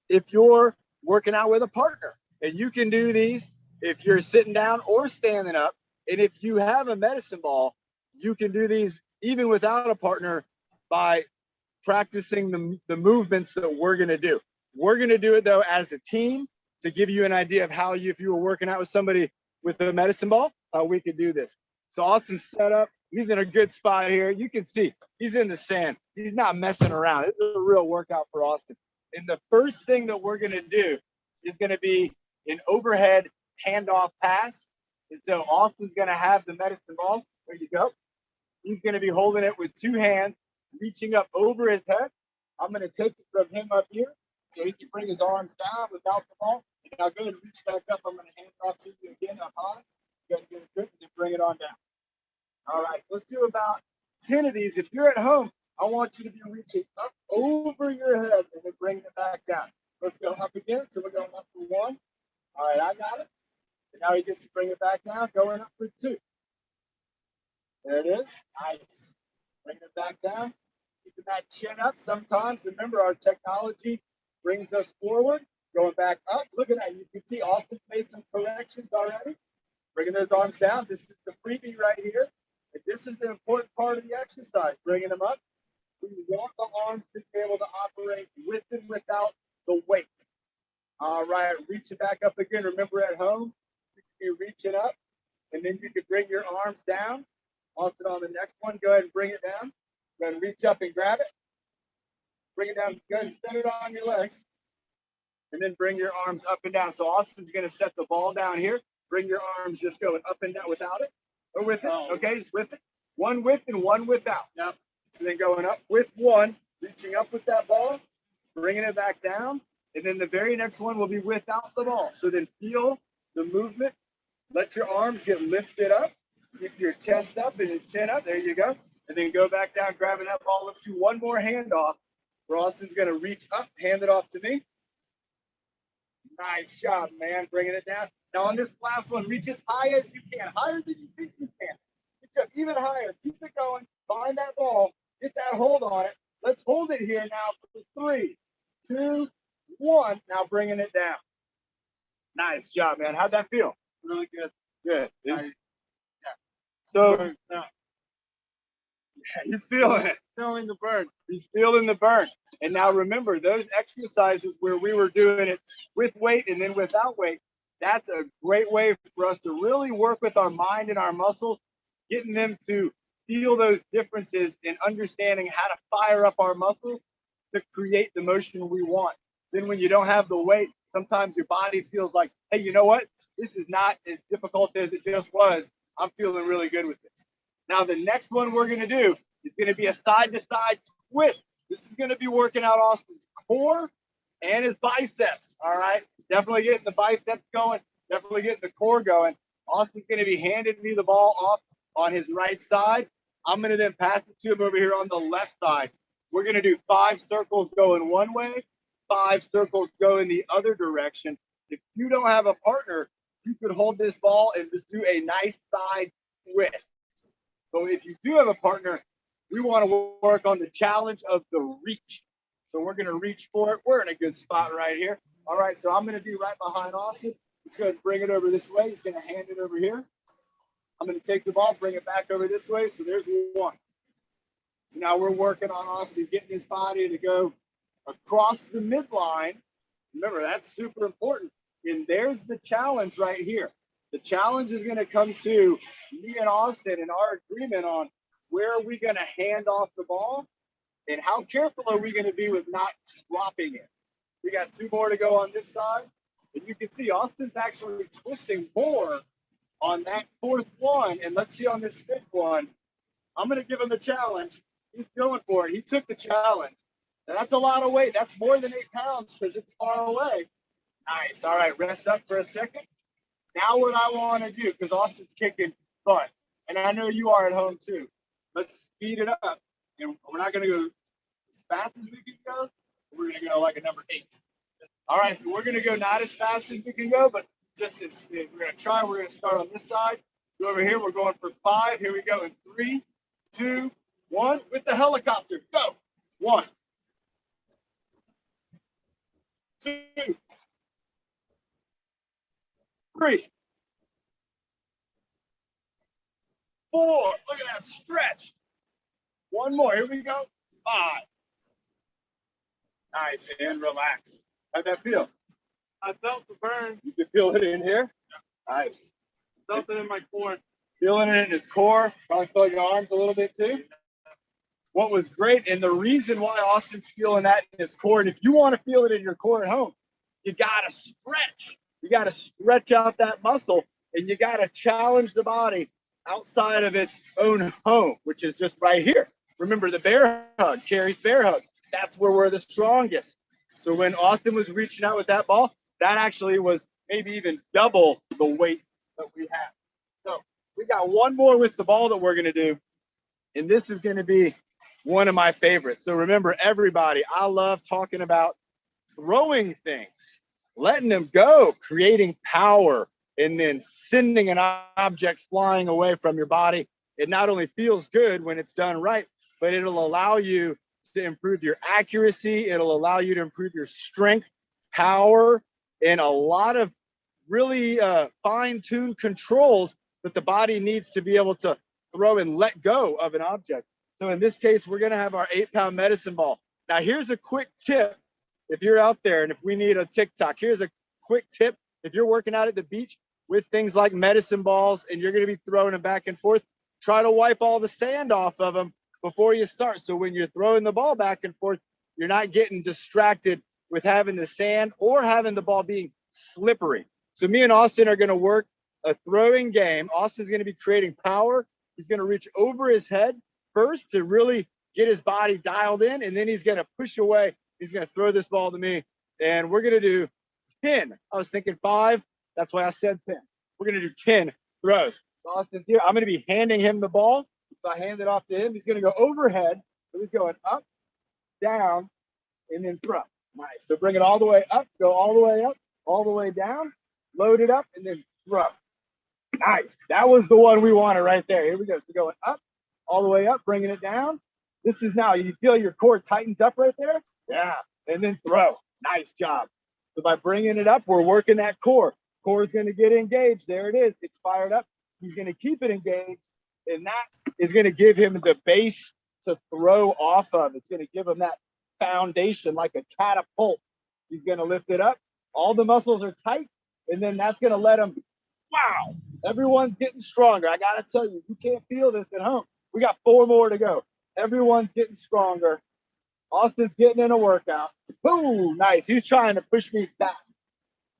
if you're working out with a partner. And you can do these if you're sitting down or standing up. And if you have a medicine ball, you can do these even without a partner by practicing the movements that we're going to do. We're going to do it, though, as a team to give you an idea of how if you were working out with somebody with a medicine ball, how we could do this. So Austin's set up. He's in a good spot here. You can see he's in the sand. He's not messing around. It's a real workout for Austin. And the first thing that we're going to do is going to be an overhead handoff pass. And so Austin's going to have the medicine ball. There you go. He's going to be holding it with 2 hands, reaching up over his head. I'm going to take it from him up here so he can bring his arms down without the ball. Now go ahead and reach back up. I'm going to hand it off to you again up high. You got to get it good and then bring it on down. All right, let's do about 10 of these. If you're at home, I want you to be reaching up over your head and then bringing it back down. Let's go up again. So we're going up for 1. All right, I got it. And now he gets to bring it back down, going up for 2. There it is. Nice. Bring it back down. Keeping that chin up. Sometimes, remember, our technology brings us forward. Going back up. Look at that. You can see Austin made some corrections already. Bringing those arms down. This is the freebie right here. And this is the important part of the exercise. Bringing them up. We want the arms to be able to operate with and without the weight. All right. Reach it back up again. Remember, at home, you can be reaching up. And then you can bring your arms down. Austin, on the next one, go ahead and bring it down. Go ahead and reach up and grab it. Bring it down. Go ahead and set it on your legs. And then bring your arms up and down. So Austin's going to set the ball down here. Bring your arms just going up and down without it. Or with it. Okay, just with it. One with and one without. Yep. So then going up with 1, reaching up with that ball, bringing it back down. And then the very next one will be without the ball. So then feel the movement. Let your arms get lifted up. Keep your chest up and your chin up. There you go. And then go back down, grabbing that ball. Let's do one more handoff. Where Austin's going to reach up, hand it off to me. Nice job, man. Bringing it down. Now on this last one, reach as high as you can. Higher than you think you can. Reach up even higher. Keep it going. Find that ball. Get that hold on it. Let's hold it here now for 3, 2, 1. Now bringing it down. Nice job, man. How'd that feel? Really good. Good. Yeah. So yeah, he's feeling it. Feeling the burn. He's feeling the burn. And now remember, those exercises where we were doing it with weight and then without weight, that's a great way for us to really work with our mind and our muscles, getting them to feel those differences and understanding how to fire up our muscles to create the motion we want. Then when you don't have the weight, sometimes your body feels like, hey, you know what? This is not as difficult as it just was. I'm feeling really good with this. Now, the next one we're going to do is going to be a side-to-side twist. This is going to be working out Austin's core and his biceps, all right? Definitely getting the biceps going, definitely getting the core going. Austin's going to be handing me the ball off on his right side. I'm going to then pass it to him over here on the left side. We're going to do 5 circles going one way, 5 circles go in the other direction. If you don't have a partner, you could hold this ball and just do a nice side twist. So if you do have a partner, we want to work on the challenge of the reach. So we're going to reach for it. We're in a good spot right here. All right, so I'm going to be right behind Austin. Let's go ahead and bring it over this way. He's going to hand it over here. I'm going to take the ball, bring it back over this way. So there's 1. So now we're working on Austin getting his body to go across the midline. Remember, that's super important. And there's the challenge right here. The challenge is going to come to me and Austin and our agreement on where are we going to hand off the ball and how careful are we going to be with not dropping it. We got 2 more to go on this side. And you can see Austin's actually twisting more on that 4th one. And let's see on this 5th one. I'm going to give him a challenge. He's going for it. He took the challenge. Now, that's a lot of weight. That's more than 8 pounds because it's far away. Nice. All right, rest up for a second. Now what I want to do, because Austin's kicking butt, and I know you are at home too. Let's speed it up. And we're not going to go as fast as we can go. We're going to go like a number 8. All right, so we're going to go not as fast as we can go, but just we're going to try. We're going to start on this side. Go over here. We're going for 5. Here we go in 3, 2, 1. With the helicopter. Go. 1, 2, 3, 4. Look at that stretch. 1 more. Here we go. 5. Nice and relax. How'd that feel? I felt the burn. You can feel it in here. Nice. Felt it in my core. Feeling it in his core. Probably feel your arms a little bit too. What was great, and the reason why Austin's feeling that in his core, and if you want to feel it in your core at home, you got to stretch. You got to stretch out that muscle, and you got to challenge the body outside of its own home, which is just right here. Remember the bear hug, Carrie's bear hug. That's where we're the strongest. So when Austin was reaching out with that ball, that actually was maybe even double the weight that we have. So we got 1 more with the ball that we're going to do, and this is going to be one of my favorites. So remember, everybody, I love talking about throwing things, letting them go, creating power, and then sending an object flying away from your body. It not only feels good when it's done right, but it'll allow you to improve your accuracy. It'll allow you to improve your strength, power, and a lot of really fine-tuned controls that the body needs to be able to throw and let go of an object. So in this case, we're going to have our 8-pound medicine ball. Now, here's a quick tip. If you're out there and if we need a TikTok, here's a quick tip. If you're working out at the beach with things like medicine balls and you're going to be throwing them back and forth, try to wipe all the sand off of them before you start. So when you're throwing the ball back and forth, you're not getting distracted with having the sand or having the ball being slippery. So me and Austin are going to work a throwing game. Austin's going to be creating power. He's going to reach over his head first to really get his body dialed in, and then he's going to push away. He's going to throw this ball to me, and we're going to do 10. I was thinking 5. That's why I said 10. We're going to do 10 throws. So Austin's here. I'm going to be handing him the ball. So I hand it off to him. He's going to go overhead. So he's going up, down, and then throw. Nice. So bring it all the way up, go all the way up, all the way down, load it up, and then throw. Nice. That was the one we wanted right there. Here we go. So going up, all the way up, bringing it down. This is now, you feel your core tightens up right there? Yeah. And then throw. Nice job. So by bringing it up, we're working that core. Core is going to get engaged. There it is. It's fired up. He's going to keep it engaged. And that is going to give him the base to throw off of. It's going to give him that foundation like a catapult. He's going to lift it up. All the muscles are tight. And then that's going to let him, wow, everyone's getting stronger. I got to tell you, you can't feel this at home. We got 4 more to go. Everyone's getting stronger. Austin's getting in a workout. Boom, nice. He's trying to push me back.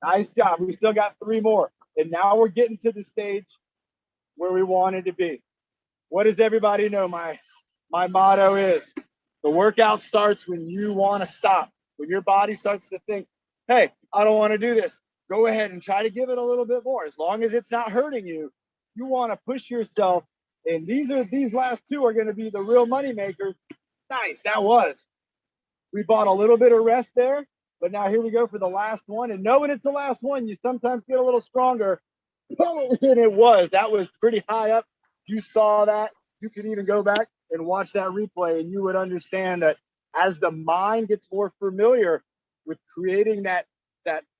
Nice job. We still got 3 more. And now we're getting to the stage where we wanted to be. What does everybody know? My motto is the workout starts when you want to stop. When your body starts to think, hey, I don't want to do this. Go ahead and try to give it a little bit more. As long as it's not hurting you, you want to push yourself And these last two are going to be the real money makers. Nice, that was. We bought a little bit of rest there, but now here we go for the last one. And knowing it's the last one, you sometimes get a little stronger. And that was pretty high up. You saw that. You can even go back and watch that replay, and you would understand that as the mind gets more familiar with creating that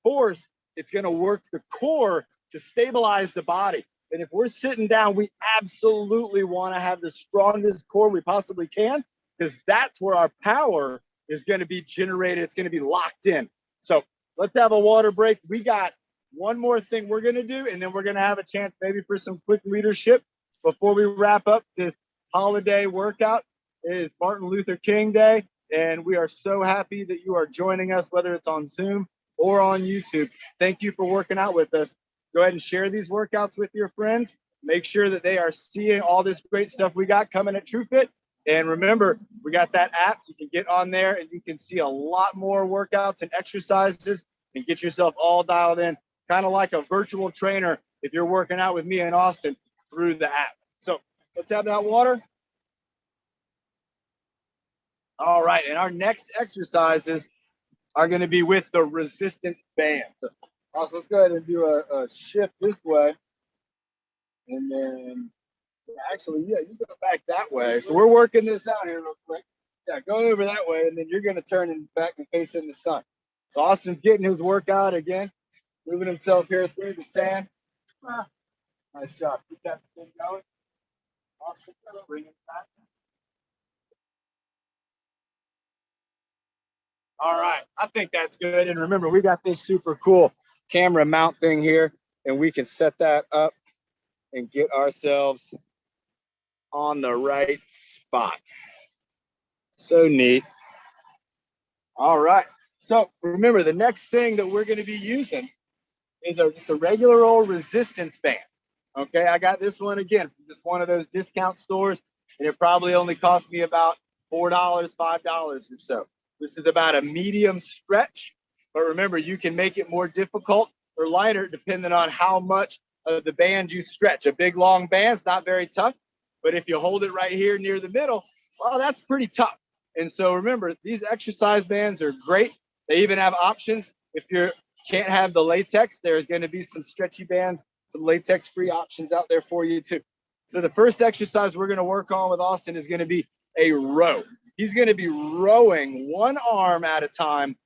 force, it's going to work the core to stabilize the body. And if we're sitting down, we absolutely want to have the strongest core we possibly can, because that's where our power is going to be generated. It's going to be locked in. So let's have a water break. We got one more thing we're going to do, and then we're going to have a chance maybe for some quick leadership before we wrap up this holiday workout. It is Martin Luther King Day, and we are so happy that you are joining us, whether it's on Zoom or on YouTube. Thank you for working out with us. Go ahead and share these workouts with your friends. Make sure that they are seeing all this great stuff we got coming at TrueFit. And remember, we got that app. You can get on there and you can see a lot more workouts and exercises and get yourself all dialed in, kind of like a virtual trainer if you're working out with me in Austin through the app. So let's have that water. All right, and our next exercises are going to be with the resistance band. So also, let's go ahead and do a shift this way. And then, actually, yeah, you go back that way. So we're working this out here real quick. Yeah, go over that way, and then you're going to turn and back and face in the sun. So Austin's getting his workout again, moving himself here through the sand. Nice job. Keep that spin going. Austin, bring it back. All right, I think that's good. And remember, we got this super cool camera mount thing here, and we can set that up and get ourselves on the right spot. So neat. All right. So remember, the next thing that we're going to be using is just a regular old resistance band. Okay, I got this one again from just one of those discount stores, and it probably only cost me about $4, $5 or so. This is about a medium stretch, but remember, you can make it more difficult or lighter depending on how much of the band you stretch. A big long band's not very tough, but if you hold it right here near the middle, well, that's pretty tough. And so remember, these exercise bands are great. They even have options. If you can't have the latex, there's going to be some stretchy bands, some latex-free options out there for you too. So the first exercise we're going to work on with Austin is going to be a row. He's going to be rowing one arm at a time,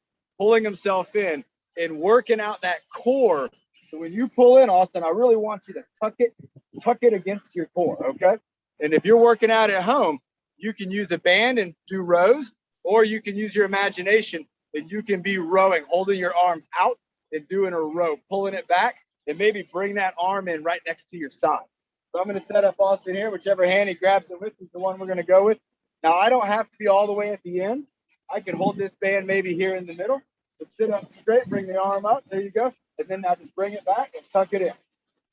pulling himself in and working out that core. So when you pull in, Austin, I really want you to tuck it against your core, okay? And if you're working out at home, you can use a band and do rows, or you can use your imagination and you can be rowing, holding your arms out and doing a row, pulling it back, and maybe bring that arm in right next to your side. So I'm going to set up Austin here. Whichever hand he grabs it with is the one we're going to go with. Now, I don't have to be all the way at the end. I can hold this band maybe here in the middle. So sit up straight, bring the arm up. There you go. And then now just bring it back and tuck it in.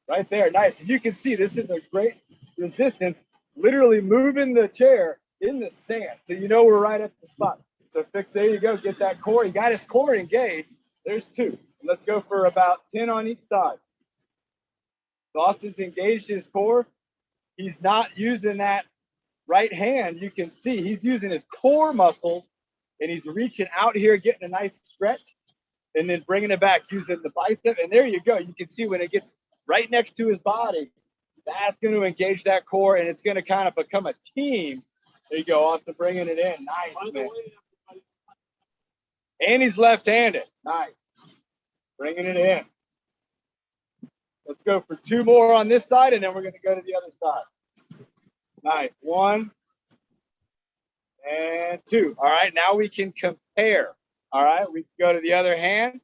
Right there. Nice. And you can see this is a great resistance, literally moving the chair in the sand. So you know we're right at the spot. So fix, there you go. Get that core. He got his core engaged. There's two. Let's go for about 10 on each side. So Austin's engaged his core. He's not using that right hand. You can see he's using his core muscles, and he's reaching out here, getting a nice stretch, and then bringing it back using the bicep. And there you go. You can see when it gets right next to his body, that's going to engage that core, and it's going to kind of become a team. There you go, Austin, bringing it in. Nice, man. And he's left-handed. Nice. Bringing it in. Let's go for two more on this side, and then we're going to go to the other side. Nice. 1 and 2. All right, now we can compare. All right, we can go to the other hand,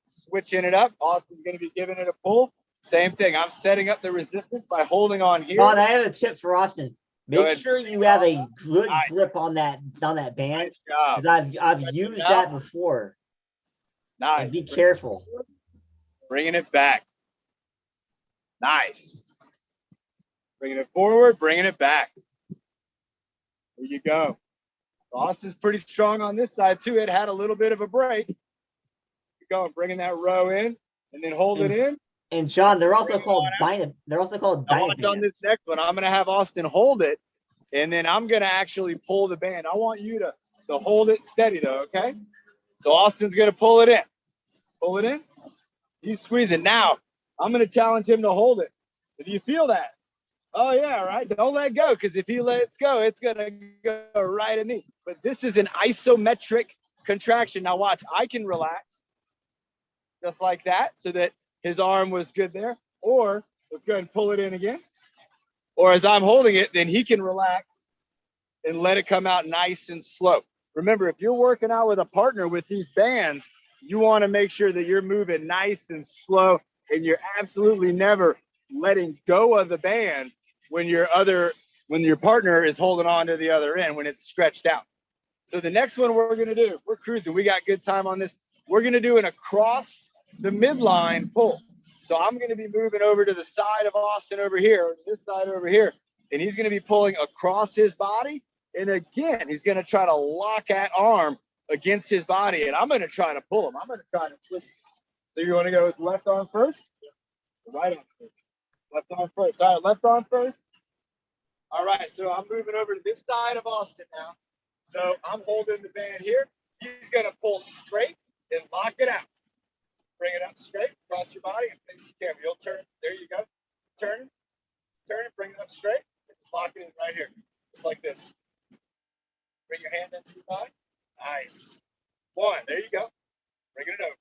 switching it up. Austin's going to be giving it a pull. Same thing. I'm setting up the resistance by holding on here. Ron, I have a tip for Austin. Make sure you have a good grip on that band. Nice job. Because I've used that before. Nice. And be careful. Bringing it back. Nice. Bringing it forward, bringing it back. There you go. Austin's pretty strong on this side too. It had a little bit of a break. Keep going, bringing that row in, and then hold it in. And John, they're also Bring it called on out. dyna. They're also called Now watch on dynabands. this next one. I'm gonna have Austin hold it, and then I'm gonna actually pull the band. I want you to hold it steady though, okay? So Austin's gonna pull it in. Pull it in. He's squeezing. Now I'm gonna challenge him to hold it. If you feel that, oh yeah, right. Don't let go, because if he lets go, it's gonna go right at me. But this is an isometric contraction. Now watch. I can relax just like that, so that his arm was good there. Or let's go ahead and pull it in again. Or as I'm holding it, then he can relax and let it come out nice and slow. Remember, if you're working out with a partner with these bands, you want to make sure that you're moving nice and slow, and you're absolutely never letting go of the band when your partner is holding on to the other end when it's stretched out. So the next one we're going to do, we're cruising. We got good time on this. We're going to do an across the midline pull. So I'm going to be moving over to the side of Austin over here, or this side over here, and he's going to be pulling across his body. And again, he's going to try to lock that arm against his body, and I'm going to try to pull him. I'm going to try to twist him. So you want to go with left arm first? Right arm first. Left arm first. All right, left arm first. All right, so I'm moving over to this side of Austin now. So I'm holding the band here. He's going to pull straight and lock it out. Bring it up straight across your body and face the camera. You'll turn. There you go. Turn it, bring it up straight. Just lock it in right here. Just like this. Bring your hand into your body. Nice. One. There you go. Bring it over.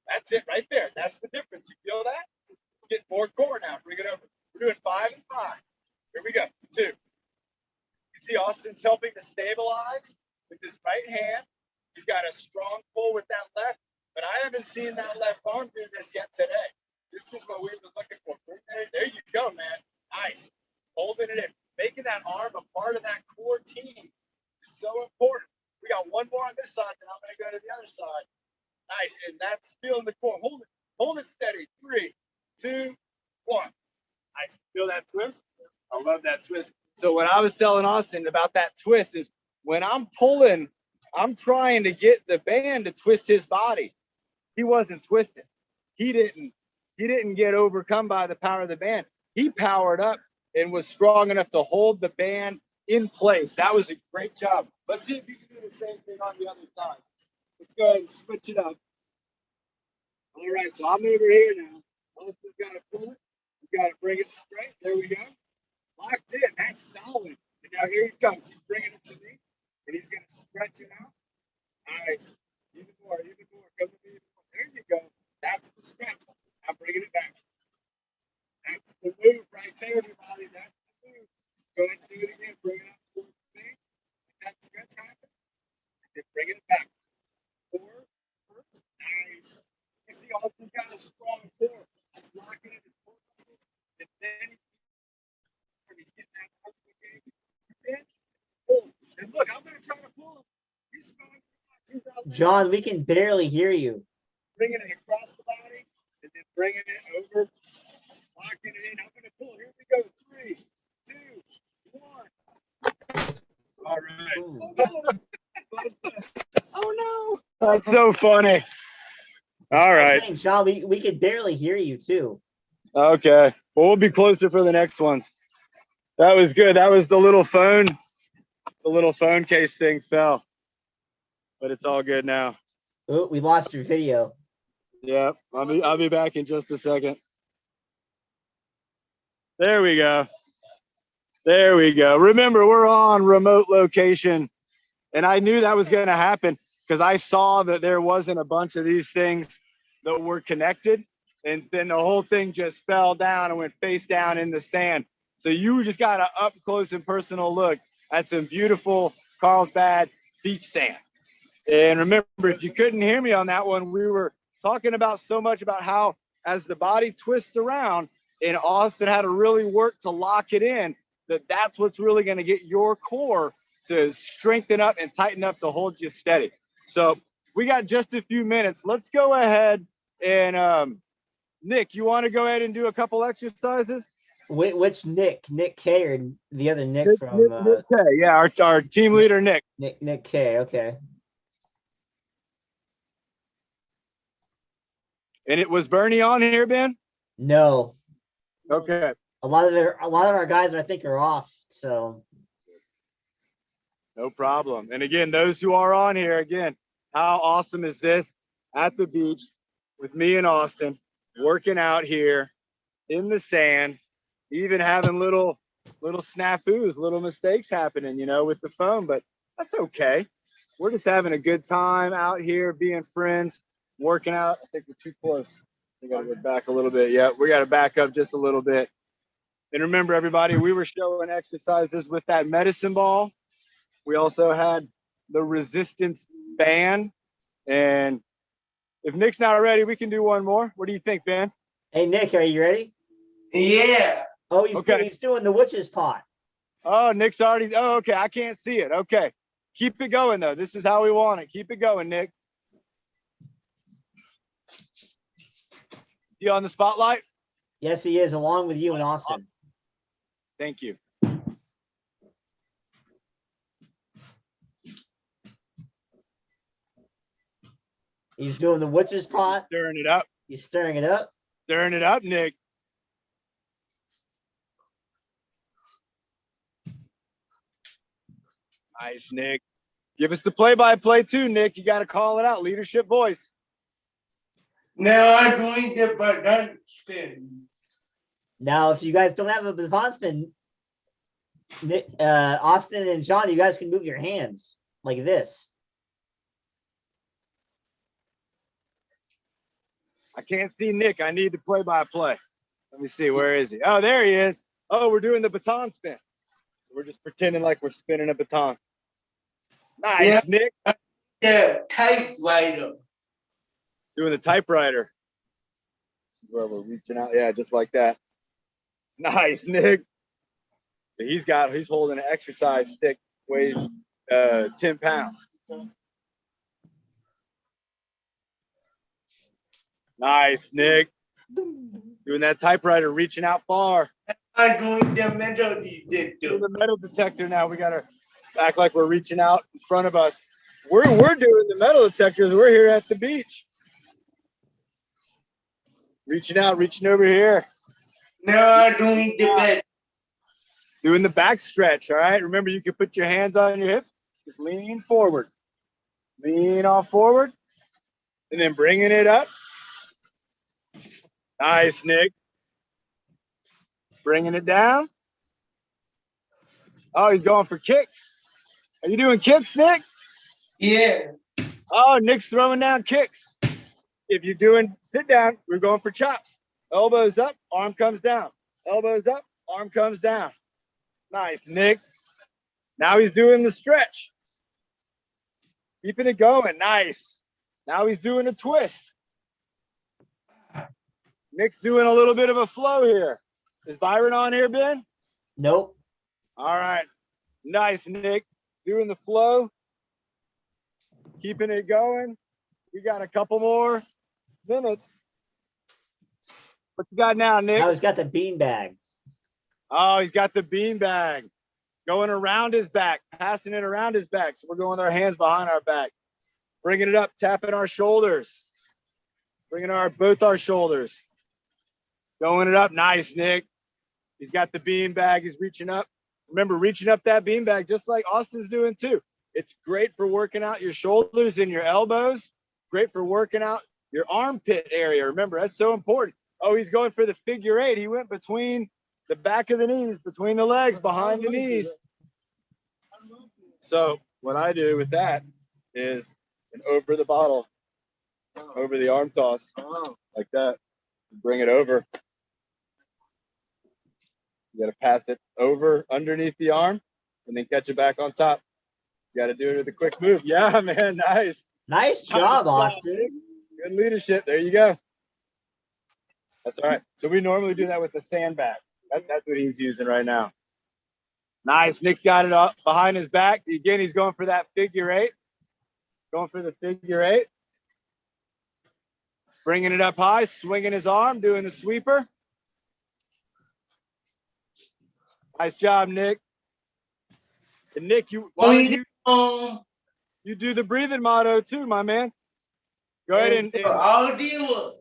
That's it right there. That's the difference. You feel that? Let's get more core now. Bring it over. We're doing 5 and 5. Here we go. 2. You see Austin's helping to stabilize with his right hand. He's got a strong pull with that left, but I haven't seen that left arm do this yet today. This is what we've been looking for. There you go, man. Nice. Holding it in. Making that arm a part of that core team is so important. We got one more on this side, then I'm going to go to the other side. Nice. And that's feeling the core. Hold it steady. 3, 2, 1. Nice. Feel that twist? I love that twist. So what I was telling Austin about that twist is when I'm pulling, I'm trying to get the band to twist his body. He wasn't twisting. He didn't get overcome by the power of the band. He powered up and was strong enough to hold the band in place. That was a great job. Let's see if you can do the same thing on the other side. Let's go ahead and switch it up. All right, so I'm over here now. Austin's got to pull it. We've got to bring it straight. There we go. Locked in. That's solid. And now here he comes. He's bringing it to me, and he's going to stretch it out. Nice. Even more. Come with me even more. There you go. That's the stretch. I'm bringing it back. That's the move right there, everybody. That's the move. Go ahead and do it again. Bring it up towards me. Let that stretch happen. And then bring it back. 4 first. Nice. You see, Austin's got a strong core. He's locking it in 4 muscles. And then he's getting that out of the game. Then pull. And look, I'm going to try to pull him. He's strong. John, we can barely hear you. Bringing it across the body and then bringing it over, locking it in. I'm going to pull. Here we go. 3, 2, 1. All right. Oh no! That's so funny. All right. Dang, John, we could barely hear you too. Okay. Well, we'll be closer for the next ones. That was good. That was the little phone case thing fell, but it's all good now. Oh, we lost your video. Yeah, I'll be back in just a second. There we go. Remember, we're on remote location, and I knew that was going to happen because I saw that there wasn't a bunch of these things that were connected, and then the whole thing just fell down and went face down in the sand. So you just got an up close and personal look at some beautiful Carlsbad beach sand. And remember, if you couldn't hear me on that one, we were talking about so much about how as the body twists around and Austin had to really work to lock it in, that's what's really going to get your core to strengthen up and tighten up to hold you steady. So we got just a few minutes. Let's go ahead and Nick, you want to go ahead and do a couple exercises? Which Nick? Nick K or the other Nick from Nick K. Yeah, our team leader Nick. Nick K. Okay. And it was Bernie on here, Ben? No, Okay. a lot of our guys I think are off. So No problem. And again, those who are on here, again, how awesome is this? At the beach with me and Austin, working out here in the sand, even having little snafus, little mistakes happening, you know, with the phone, but that's okay. We're just having a good time out here, being friends, working out. I think we're too close. We got to go back a little bit. Yeah, we got to back up just a little bit. And remember, everybody, we were showing exercises with that medicine ball. We also had the resistance band. And if Nick's not ready, we can do one more. What do you think, Ben? hey Nick, are you ready? Yeah. Oh, he's Okay. doing the witch's pot. Oh, Nick's already. Oh, okay. I can't see it. Okay. Keep it going, though. This is how we want it. Keep it going, Nick. You on the spotlight? Yes, he is, along with you and Austin. Thank you. He's doing the witch's pot. Stirring it up. He's stirring it up. Stirring it up, Nick. Nice, Nick. Give us the play-by-play too, Nick. You got to call it out. Leadership voice. Now I'm doing the button spin. Now, if you guys don't have a baton spin, Nick, Austin and John, you guys can move your hands like this. I can't see Nick. I need the play-by-play. Let me see. Where is he? Oh, there he is. Oh, we're doing the baton spin. So we're just pretending like we're spinning a baton. Nice, Yeah. Nick. The typewriter. Doing the typewriter. This is where we're reaching out. Yeah, just like that. Nice, Nick. He's holding an exercise stick, weighs 10 pounds. Nice, Nick. Doing that typewriter, reaching out far. I'm doing the metal detector. Doing the metal detector now. We gotta act like we're reaching out in front of us. We're doing the metal detectors. We're here at the beach. Reaching out, reaching over here. Now I'm doing the bed. Doing the back stretch, all right? Remember, you can put your hands on your hips. Just lean forward. Lean off forward. And then bringing it up. Nice, Nick. Bringing it down. Oh, he's going for kicks. Are you doing kicks, Nick? Yeah. Oh, Nick's throwing down kicks. If you're doing sit down, we're going for chops. Elbows up, arm comes down. Elbows up, arm comes down. Nice, Nick. Now he's doing the stretch. Keeping it going. Nice. Now he's doing a twist. Nick's doing a little bit of a flow here. Is Byron on here, Ben? Nope. All right. Nice, Nick. Doing the flow. Keeping it going. We got a couple more minutes. What you got now, Nick? Now he's got the bean bag. Oh, he's got the bean bag going around his back, passing it around his back. So we're going with our hands behind our back, bringing it up, tapping our shoulders, bringing both our shoulders, going it up. Nice, Nick. He's got the bean bag. He's reaching up. Remember, reaching up that bean bag, just like Austin's doing too. It's great for working out your shoulders and your elbows. Great for working out your armpit area. Remember, that's so important. Oh, he's going for the figure eight. He went between the back of the knees, between the legs, behind the knees. So what I do with that is an over the bottle, over the arm toss, like that. Bring it over. You got to pass it over underneath the arm and then catch it back on top. You got to do it with a quick move. Yeah, man. Nice. Nice job, Austin. Good leadership. There you go. That's all right. So we normally do that with a sandbag. That's what he's using right now. Nice. Nick's got it up behind his back. Again, he's going for that figure eight. Going for the figure eight. Bringing it up high, swinging his arm, doing the sweeper. Nice job, Nick. And Nick, you do the breathing motto too, my man. Go ahead and I'll deal.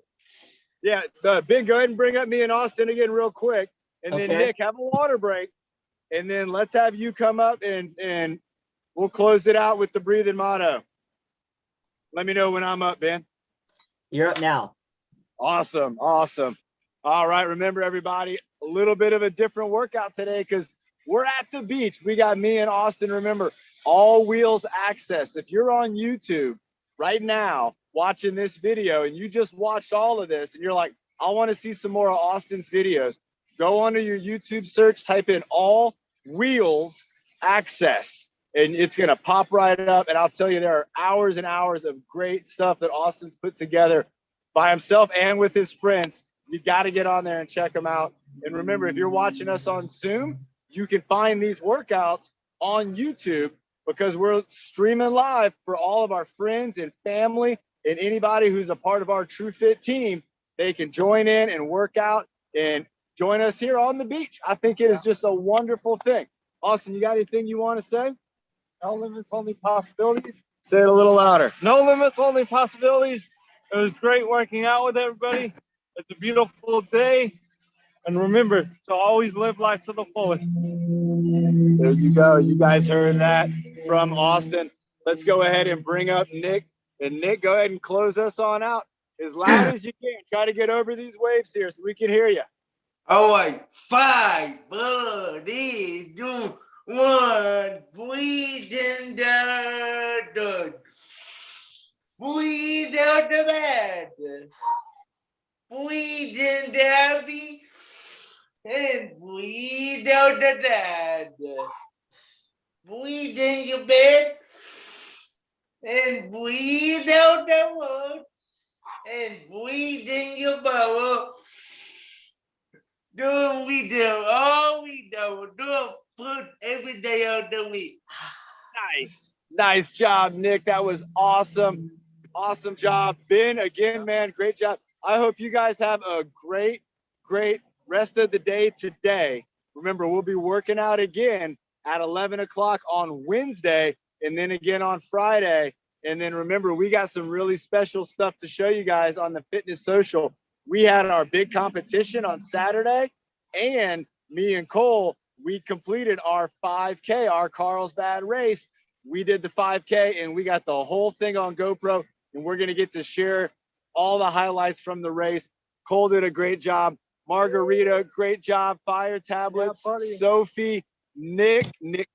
Yeah, Ben, go ahead and bring up me and Austin again real quick. And then Okay. Nick, have a water break. And then let's have you come up and we'll close it out with the breathing motto. Let me know when I'm up, Ben. You're up now. Awesome. Awesome. All right. Remember, everybody, a little bit of a different workout today because we're at the beach. We got me and Austin. Remember, all wheels access. If you're on YouTube right now watching this video and you just watched all of this and you're like, I want to see some more of Austin's videos, go under your YouTube search, type in all wheels access, and it's going to pop right up. And I'll tell you, there are hours and hours of great stuff that Austin's put together by himself and with his friends. You got to get on there and check them out. And remember, if you're watching us on Zoom, you can find these workouts on YouTube because we're streaming live for all of our friends and family and anybody who's a part of our True Fit team. They can join in and work out and join us here on the beach. I think it is just a wonderful thing. Austin, you got anything you want to say? No limits, only possibilities. Say it a little louder. No limits, only possibilities. It was great working out with everybody. It's a beautiful day. And remember to always live life to the fullest. There you go. You guys heard that from Austin. Let's go ahead and bring up Nick. And Nick, go ahead and close us on out as loud as you can. Try to get over these waves here so we can hear you. All right, 5, 4, 3, 2, 1. Breathe in the dirt. Breathe out the bad. Breathe in the heavy. And breathe out the dead. Breathe in your bed. And breathe out the world. And breathe in your bowel. Do what we do, all we do, put every day of the week. Nice. Nice job, Nick. That was awesome. Awesome job. Ben, again, man, great job. I hope you guys have a great, great rest of the day today. Remember, we'll be working out again at 11 o'clock on Wednesday and then again on Friday. And then remember, we got some really special stuff to show you guys on the Fitness Social. We had our big competition on Saturday, and me and Cole, we completed our 5K, our Carlsbad race. We did the 5K, and we got the whole thing on GoPro, and we're going to get to share all the highlights from the race. Cole did a great job. Margarita, great job. Fire tablets. Yeah, Sophie, Nick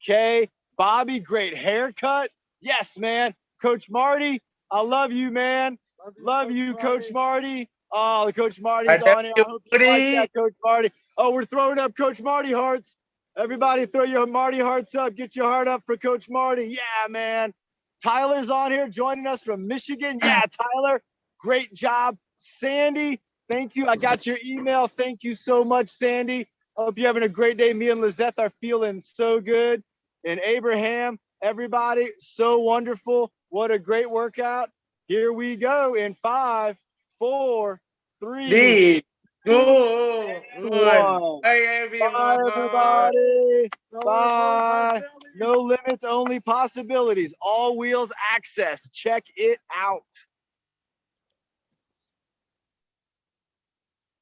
K, Bobby, great haircut. Yes, man. Coach Marty, I love you, man. Love you, Coach Marty. Oh, Coach Marty's on here. I hope you like that, Coach Marty. Oh, we're throwing up Coach Marty hearts. Everybody throw your Marty hearts up. Get your heart up for Coach Marty. Yeah, man. Tyler's on here joining us from Michigan. Yeah, Tyler, great job. Sandy, thank you. I got your email. Thank you so much, Sandy. Hope you're having a great day. Me and Lizette are feeling so good. And Abraham, everybody, so wonderful. What a great workout. Here we go in 5, 4, 3, 2, 1. Bye, everyone. Bye, everybody. Bye. No limits, only possibilities. All wheels access. Check it out.